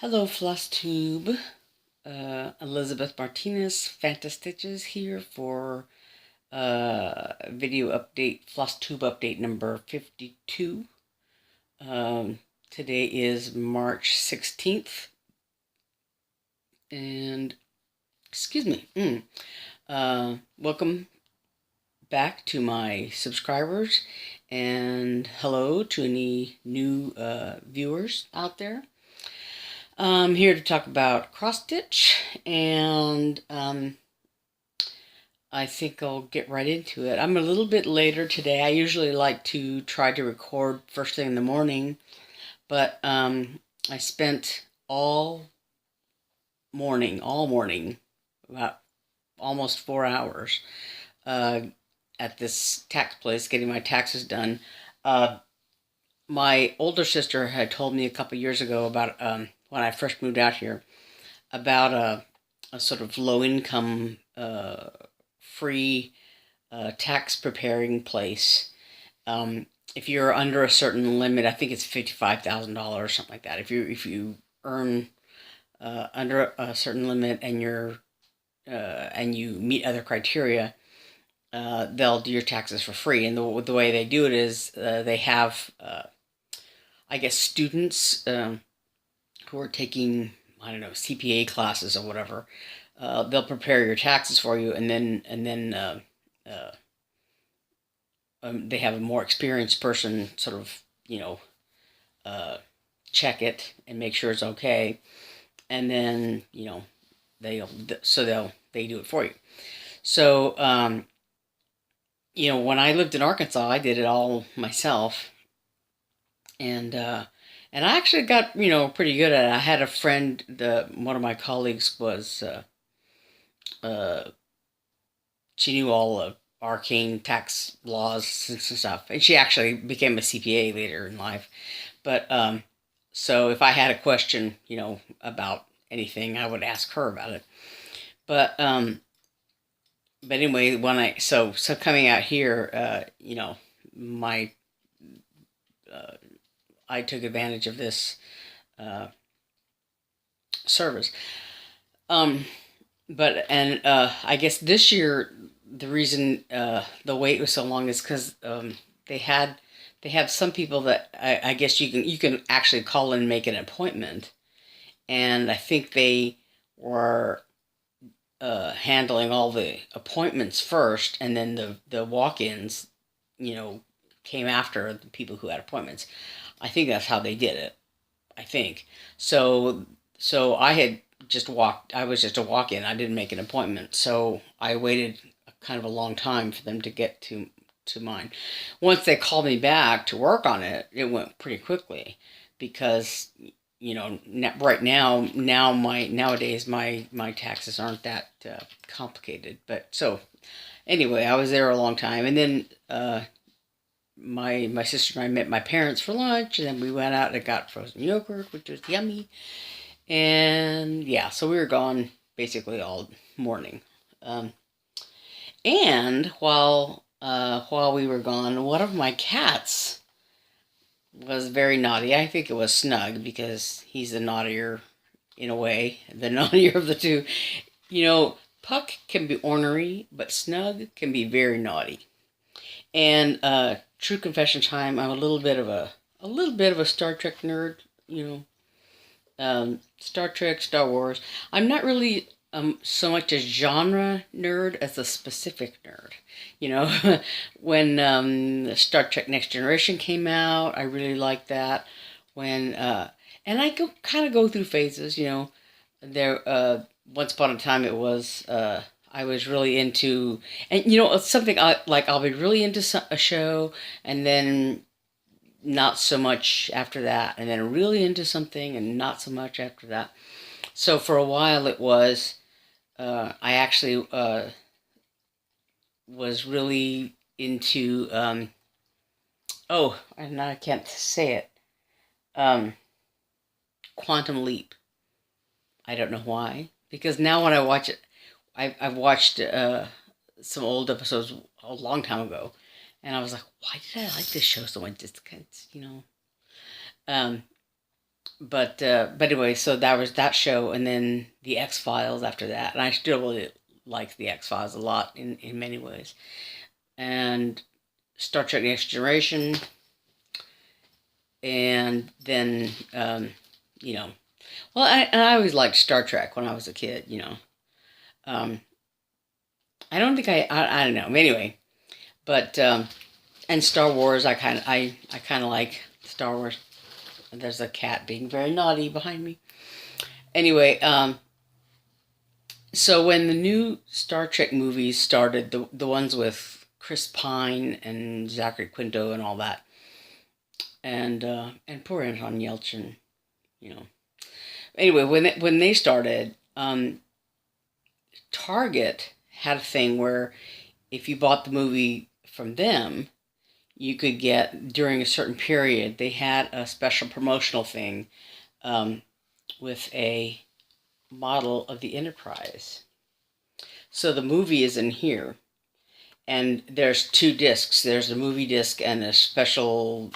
Hello, Flosstube. Elizabeth Martinez, phantastitches here for video update, Flosstube update number 52. Today is March 16th, and excuse me. Welcome back to my subscribers, and hello to any new viewers out there. I'm here to talk about cross stitch, and I think I'll get right into it. I'm a little bit later today. I usually like to try to record first thing in the morning, but I spent all morning, about almost 4 hours at this tax place getting my taxes done. My older sister had told me a couple years ago about when I first moved out here about a sort of low income free tax preparing place. If you're under a certain limit, I think it's $55,000 or something like that. If you earn under a certain limit and you meet other criteria, they'll do your taxes for free. And the way they do it is they have I guess students who are taking, I don't know, CPA classes or whatever. They'll prepare your taxes for you, and then they have a more experienced person sort of, check it and make sure it's okay, and then they do it for you. So when I lived in Arkansas, I did it all myself. And I actually got pretty good at it. I had a friend, one of my colleagues was she knew all the arcane tax laws and stuff, and she actually became a CPA later in life. But so if I had a question about anything, I would ask her about it. But anyway, when so coming out here, my I took advantage of this service. I guess this year the reason the wait was so long is because they have some people that I guess you can actually call and make an appointment, and I think they were handling all the appointments first, and then the walk-ins, came after the people who had appointments. I think that's how they did it. I think so. So I had just walked. I was just a walk-in. I didn't make an appointment, so I waited kind of a long time for them to get to mine. Once they called me back to work on it, it went pretty quickly because right nowadays my taxes aren't that complicated. But so anyway, I was there a long time, and then my sister and I met my parents for lunch, and then we went out and got frozen yogurt, which was yummy. And yeah, so we were gone basically all morning. And while we were gone, one of my cats was very naughty. I think it was Snug because he's the naughtier, in a way, the naughtier of the two. Puck can be ornery, but Snug can be very naughty. And true confession time, I'm a little bit of a Star Trek nerd. Star Trek, Star Wars. I'm not really so much a genre nerd as a specific nerd. When Star Trek Next Generation came out, I really liked that. When and I kind of go through phases. There once upon a time it was I was really into, and it's something I'll be really into a show, and then not so much after that, and then really into something and not so much after that. So for a while it was I actually was really into and I can't say it, Quantum Leap. I don't know why, because now when I watch it, I've watched some old episodes a long time ago, and I was like, why did I like this show so much? Just um, but anyway, so that was that show, and then the X-Files after that, and I still really like the X-Files a lot in many ways, and Star Trek Next Generation, and then you know, well, I always liked Star Trek when I was a kid, you know. Um, I don't think I don't know. Anyway, but and Star Wars, I kind of like Star Wars. There's a cat being very naughty behind me. Anyway, so when the new Star Trek movies started, the ones with Chris Pine and Zachary Quinto and all that, and poor Anton Yelchin, you know. Anyway, when they started, Target had a thing where if you bought the movie from them, you could get, during a certain period, they had a special promotional thing with a model of the Enterprise. So the movie is in here, and there's two discs. There's a movie disc and a special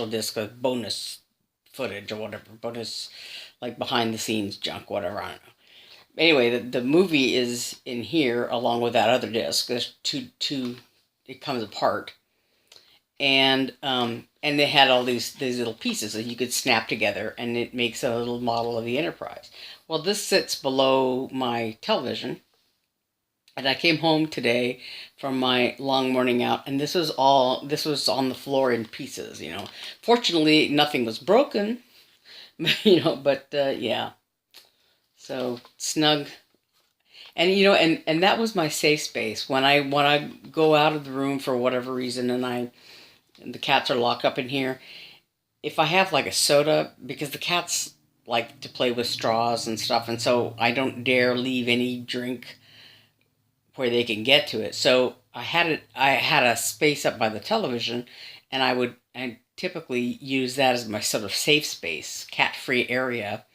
disc of bonus footage or whatever, bonus like behind the scenes junk, whatever. I don't know. Anyway, the movie is in here along with that other disc. There's two. It comes apart, and they had all these little pieces that you could snap together, and it makes a little model of the Enterprise. Well, this sits below my television, and I came home today from my long morning out, and this was on the floor in pieces. You know, fortunately nothing was broken, you know, but yeah. So snug. And you know, and that was my safe space. When I go out of the room for whatever reason, and the cats are locked up in here, if I have like a soda, because the cats like to play with straws and stuff, and so I don't dare leave any drink where they can get to it. So I had a space up by the television, and I typically use that as my sort of safe space, cat-free area.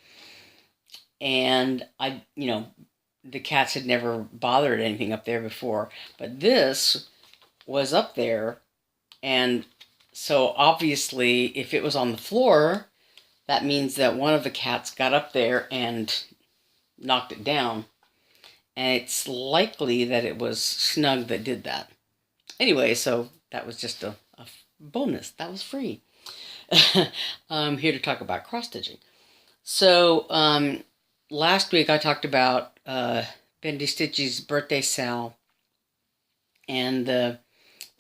And you know, the cats had never bothered anything up there before, but this was up there, and so obviously if it was on the floor, that means that one of the cats got up there and knocked it down, and it's likely that it was Snug that did that. Anyway, so that was just a bonus. That was free. I'm here to talk about cross-stitching. So, last week I talked about Bendy Stitchy's birthday sale, and the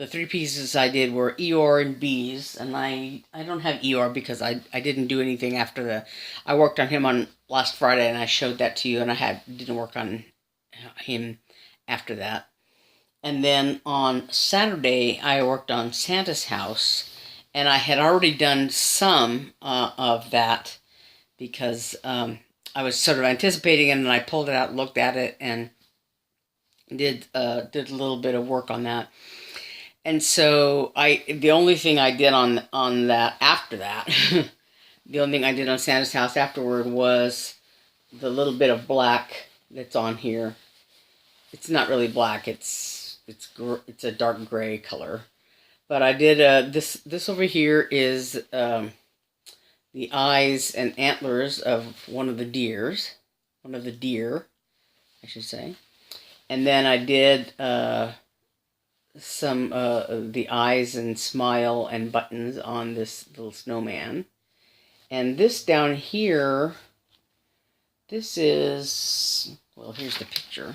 three pieces I did were Eeyore and Bees, and I don't have Eeyore because I didn't do anything after I worked on him on last Friday, and I showed that to you, and I didn't work on him after that. And then on Saturday I worked on Santa's house, and I had already done some of that because I was sort of anticipating it, and I pulled it out, looked at it, and did a little bit of work on that. And so the only thing I did on that after that, the only thing I did on Santa's house afterward was the little bit of black that's on here. It's not really black. It's a dark gray color. But I did this over here is the eyes and antlers of one of the deer, I should say. And then I did some the eyes and smile and buttons on this little snowman. And this down here, this is, well, here's the picture.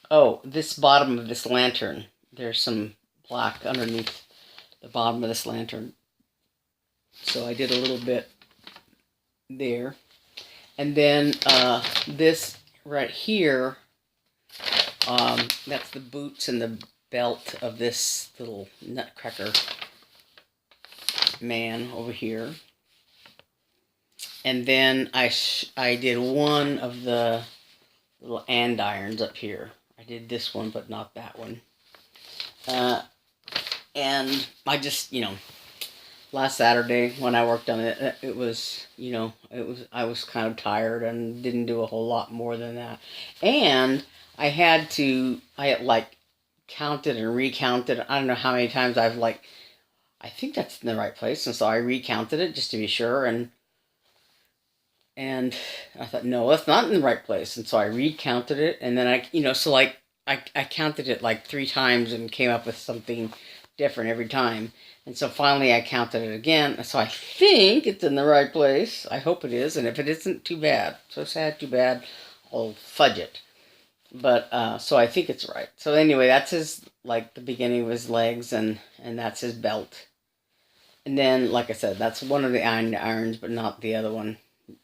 Oh, this bottom of this lantern, there's some black underneath the bottom of this lantern. So I did a little bit there. And then this right here, that's the boots and the belt of this little nutcracker man over here. And then I did one of the little andirons up here. I did this one, but not that one. And I just, you know, last Saturday when I worked on it, it was, you know, I was kind of tired and didn't do a whole lot more than that. And I had like counted and recounted. I don't know how many times I I think that's in the right place. And so I recounted it just to be sure. And I thought, no, that's not in the right place. And so I recounted it. And then so like I counted it like 3 times and came up with something different every time. And so finally I counted it again. So I think it's in the right place. I hope it is. And if it isn't, too bad. So sad, too bad. I'll fudge it. But, so I think it's right. So anyway, that's his, like, the beginning of his legs, and that's his belt. And then, like I said, that's one of the irons, but not the other one.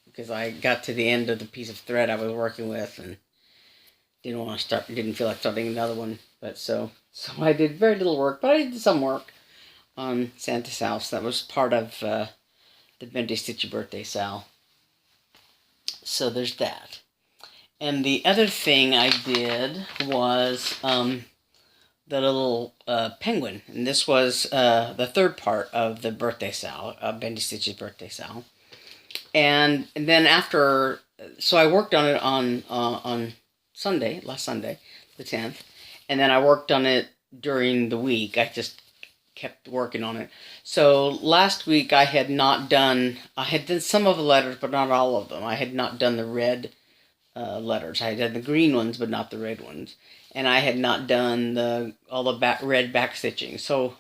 Because I got to the end of the piece of thread I was working with, and didn't feel like starting another one. But so I did very little work, but I did some work on Santa's house. That was part of, the Bendy Stitchy birthday sal. So there's that. And the other thing I did was the little penguin. And this was the third part of the birthday sal, Bendy Stitch's birthday sal. And then after, so I worked on it on Sunday, last Sunday, the 10th. And then I worked on it during the week. I just kept working on it. So last week I had done some of the letters, but not all of them. I had not done the red letters. I had done the green ones, but not the red ones. And I had not done all the red back stitching. So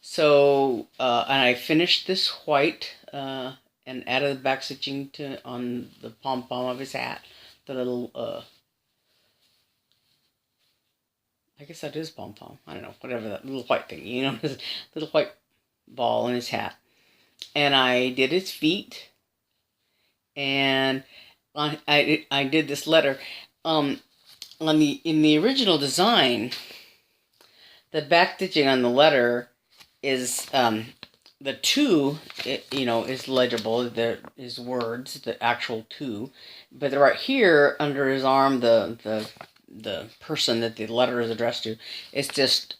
and I finished this white and added the back stitching on the pom of his hat. The little I guess that is pom. I don't know, whatever that little white thing, his little white ball in his hat. And I did his feet, and I did this letter. In the original design, the back stitching on the letter is the 2. Is legible. There is words, the actual 2, but right here under his arm, the person that the letter is addressed to, it's just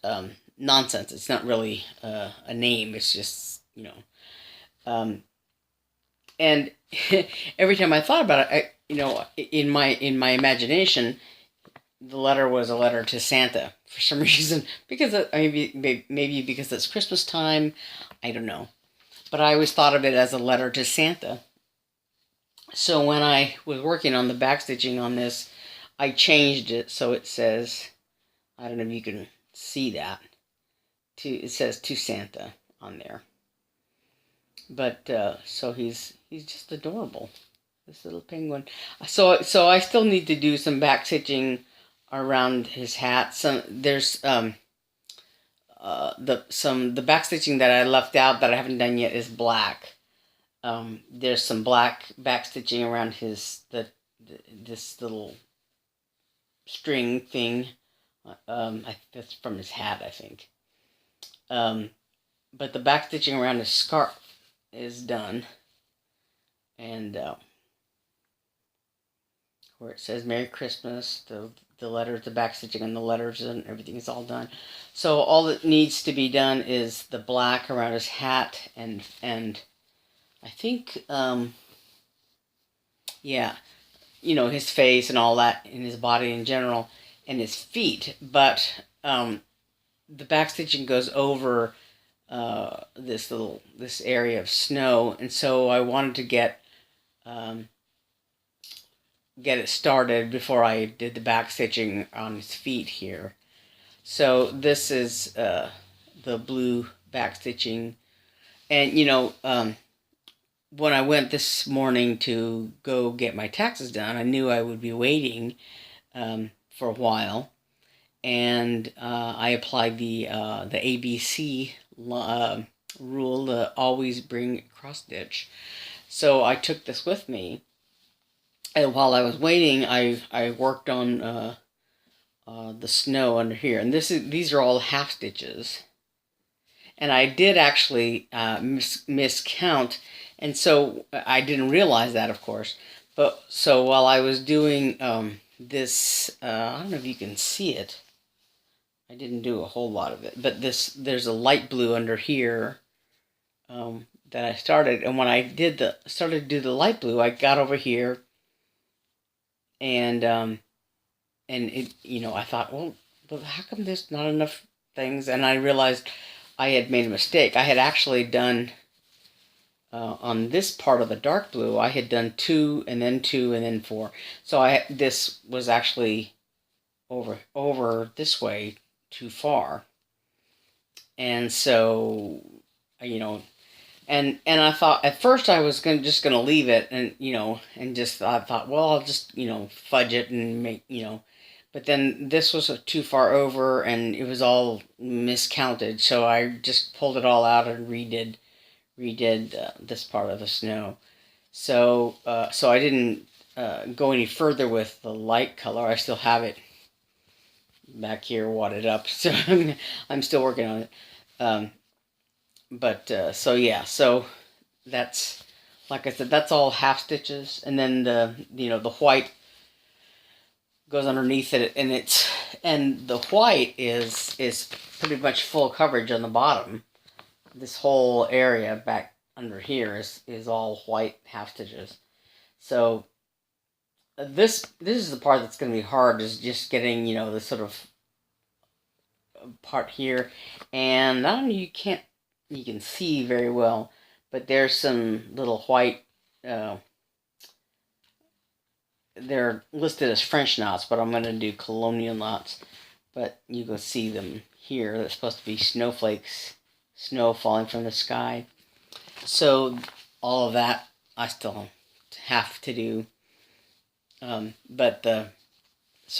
nonsense. It's not really a name. It's just and every time I thought about it, in my imagination, the letter was a letter to Santa for some reason, because maybe because it's Christmas time, I don't know, but I always thought of it as a letter to Santa. So when I was working on the backstitching on this, I changed it so it says, I don't know if you can see that, it says to Santa on there. But so he's just adorable, this little penguin. So I still need to do some back stitching around his hat. There's the back stitching that I left out that I haven't done yet is black. There's some black back stitching around this little string thing. That's from his hat, I think. But the back stitching around his scarf is done, and where it says Merry Christmas, the letters, the back stitching on the letters, and everything is all done. So all that needs to be done is the black around his hat, and I think his face and all that, in his body in general, and his feet. But the back stitching goes over this area of snow, and so I wanted to get it started before I did the back stitching on his feet here. So this is the blue back stitching, and when I went this morning to go get my taxes done, I knew I would be waiting for a while, and I applied the ABC rule, to always bring cross stitch. So I took this with me, and while I was waiting, I worked on the snow under here, and these are all half stitches, and I did actually miscount, and so I didn't realize that, of course. But so while I was doing this, I don't know if you can see it. I didn't do a whole lot of it, but there's a light blue under here that I started, and when I started to do the light blue, I got over here, and it, I thought, well, how come there's not enough things? And I realized I had made a mistake. I had actually done, on this part of the dark blue, I had done 2 and then 2 and then 4. So this was actually over this way too far. And so, you know, and I thought at first I was just gonna leave it, and and just I thought, well, I'll just fudge it and make but then this was too far over, and it was all miscounted, so I just pulled it all out and redid this part of the snow. So so I didn't go any further with the light color. I still have it back here wadded up, so I'm still working on it. But so yeah, so that's, like I said, that's all half stitches, and then the white goes underneath it, and the white is pretty much full coverage on the bottom. This whole area back under here is all white half stitches. So this is the part that's going to be hard, is just getting the sort of part here, and I don't know, you can see very well, but there's some little white, they're listed as French knots, but I'm going to do colonial knots, but you can see them here. They're supposed to be snowflakes, snow falling from the sky. So all of that I still have to do, so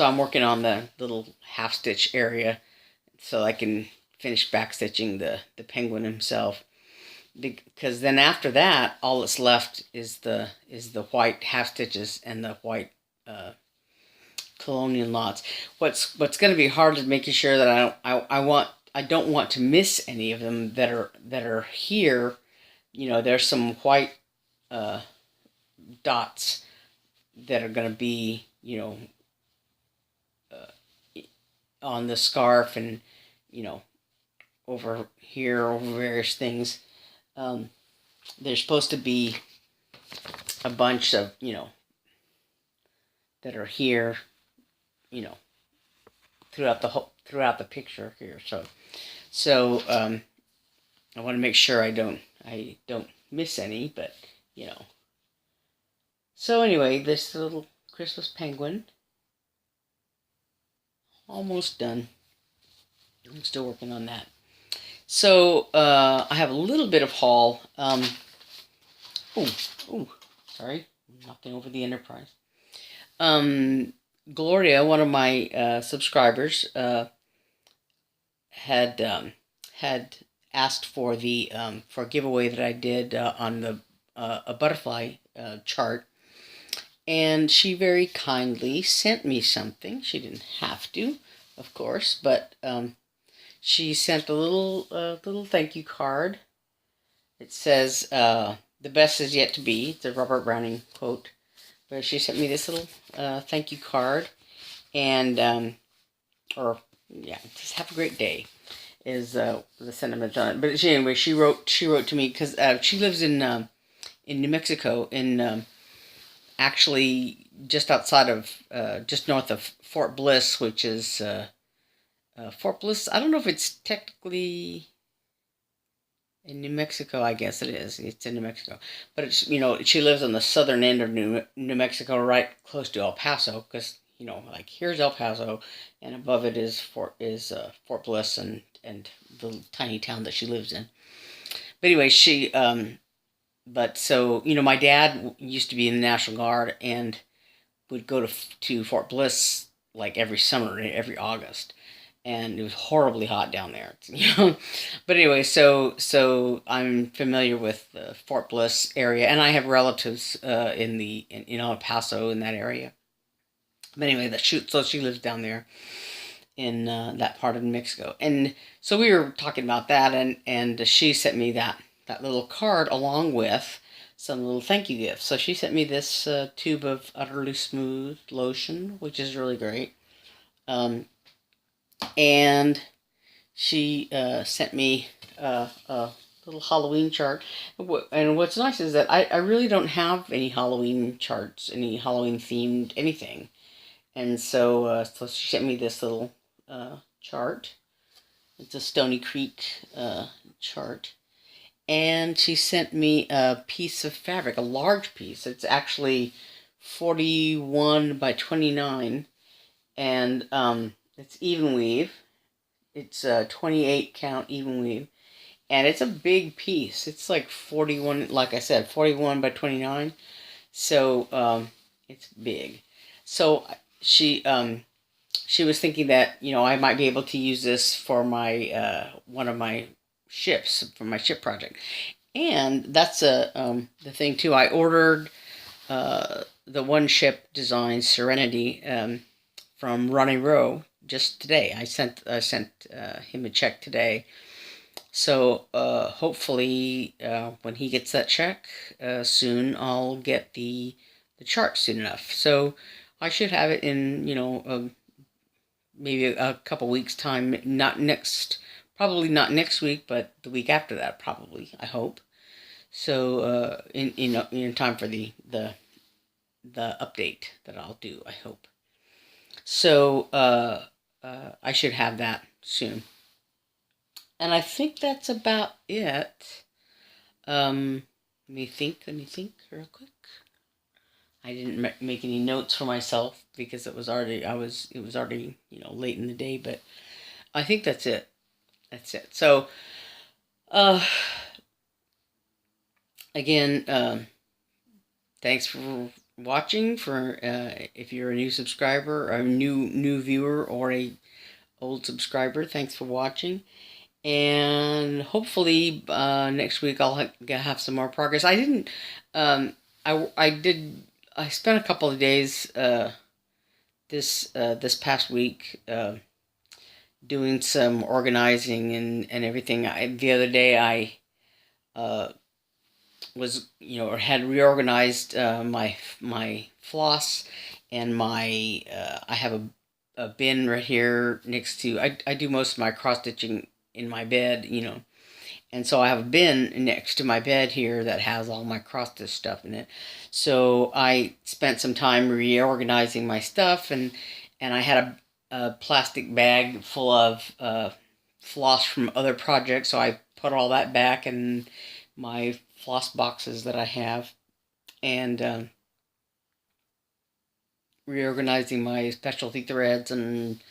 I'm working on the little half stitch area so I can finish back stitching the penguin himself, because then after that all that's left is the white half stitches and the white colonial knots. What's going to be hard is making sure that I don't want to miss any of them that are here. There's some white dots that are going to be on the scarf, and over here, over various things. There's supposed to be a bunch of that are here throughout the picture here. So I want to make sure I don't miss any, but so anyway, this little Christmas penguin, almost done. I'm still working on that. So I have a little bit of haul. Sorry, knocking over the Enterprise. Gloria, one of my subscribers, had asked for for a giveaway that I did on a butterfly chart, and she very kindly sent me something. She didn't have to, of course, but she sent a little thank you card. It says, "The best is yet to be." It's a Robert Browning quote. But she sent me this little thank you card, and just have a great day is the sentiment on it. But anyway, she wrote to me because she lives in New Mexico, actually just outside of just north of Fort Bliss, which is Fort Bliss. I don't know if it's technically in New Mexico. I guess it is. It's in New Mexico, but it's she lives on the southern end of New Mexico, right close to El Paso, because like here's El Paso, and above it is Fort Bliss and the tiny town that she lives in. But anyway, but so my dad used to be in the National Guard and would go to Fort Bliss like every summer, every August. And it was horribly hot down there, But anyway, so I'm familiar with the Fort Bliss area, and I have relatives in El Paso, in that area. But anyway, so she lives down there in that part of New Mexico, and so we were talking about that, and she sent me that little card along with some little thank you gifts. So she sent me this tube of Utterly Smooth lotion, which is really great. And she sent me a little Halloween chart. And what's nice is that I really don't have any Halloween charts, any Halloween themed anything. And so she sent me this little chart. It's a Stony Creek chart. And she sent me a piece of fabric, a large piece. It's actually 41 by 29, and it's even weave. It's a 28 count even weave, and it's a big piece. It's like 41, like I said, 41 by 29. So it's big. So she was thinking that I might be able to use this for my one of my ships for my ship project, and that's the thing too. I ordered the one ship design Serenity from Ronnie Rowe just today. I sent him a check today, so hopefully when he gets that check soon, I'll get the chart soon enough. So I should have it in maybe a couple weeks time. Probably not next week, but the week after that, probably. I hope. So in time for the update that I'll do. I hope. So I should have that soon. And I think that's about it. Let me think real quick. I didn't make any notes for myself because it was already late in the day, but I think that's it. That's it. So again, thanks for watching. For if you're a new subscriber, or a new viewer, or a old subscriber, thanks for watching. And hopefully next week I'll have some more progress. I didn't. I spent a couple of days this past week doing some organizing and everything. The other day I was had reorganized my floss and my I have a bin right here next to I do most of my cross stitching in my bed, and so I have a bin next to my bed here that has all my cross stitch stuff in it. So I spent some time reorganizing my stuff, and I had a plastic bag full of floss from other projects, so I put all that back in my floss boxes that I have, and reorganizing my specialty threads and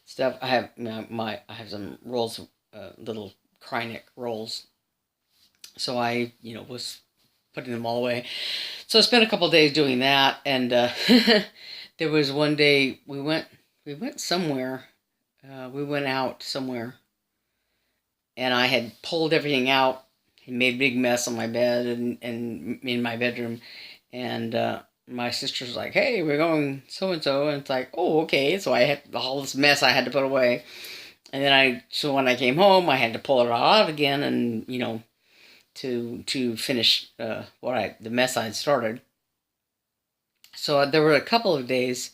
stuff. I have I have some rolls of little Krynic rolls, so I was putting them all away. So I spent a couple of days doing that, and there was one day we went somewhere. We went out somewhere, and I had pulled everything out and made a big mess on my bed and in my bedroom, and my sister's like, "Hey, we're going so and so," and it's like, "Oh, okay." So I had all this mess I had to put away, and then so when I came home, I had to pull it all out again, and to finish the mess I'd started. So there were a couple of days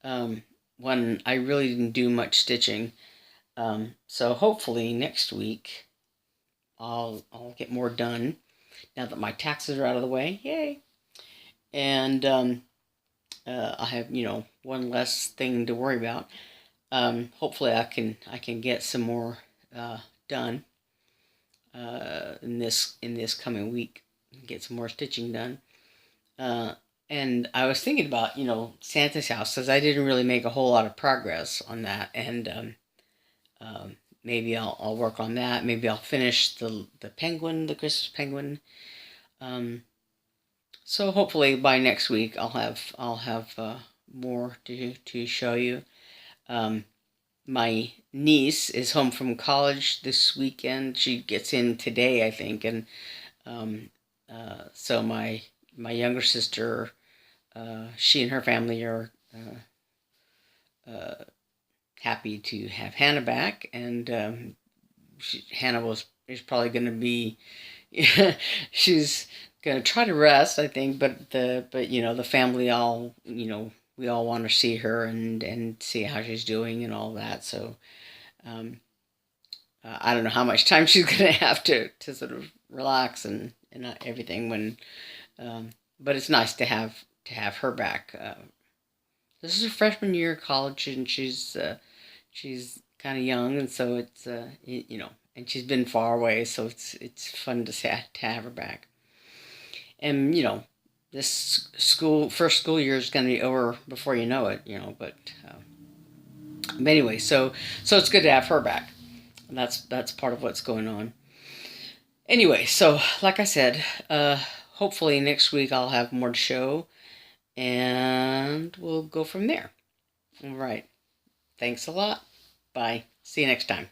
when I really didn't do much stitching. So hopefully next week I'll get more done now that my taxes are out of the way. Yay! And I have one less thing to worry about. Hopefully I can get some more done in this coming week. Get some more stitching done. And I was thinking about Santa's house, because I didn't really make a whole lot of progress on that, and maybe I'll work on that. Maybe I'll finish the penguin, the Christmas penguin. So hopefully by next week I'll have more to show you. My niece is home from college this weekend. She gets in today, I think, and so my younger sister, she and her family are happy to have Hannah back, and Hannah is probably going to be she's going to try to rest, I think, but the family all we all want to see her and see how she's doing and all that. So I don't know how much time she's going to have to sort of relax and everything when but it's nice to have her back. This is her freshman year of college, and she's kind of young, and so it's and she's been far away, so it's fun to have her back. And this first school year is going to be over before you know it, but anyway, so it's good to have her back. And that's part of what's going on. Anyway, so like I said, hopefully next week I'll have more to show, and we'll go from there. All right. Thanks a lot. Bye. See you next time.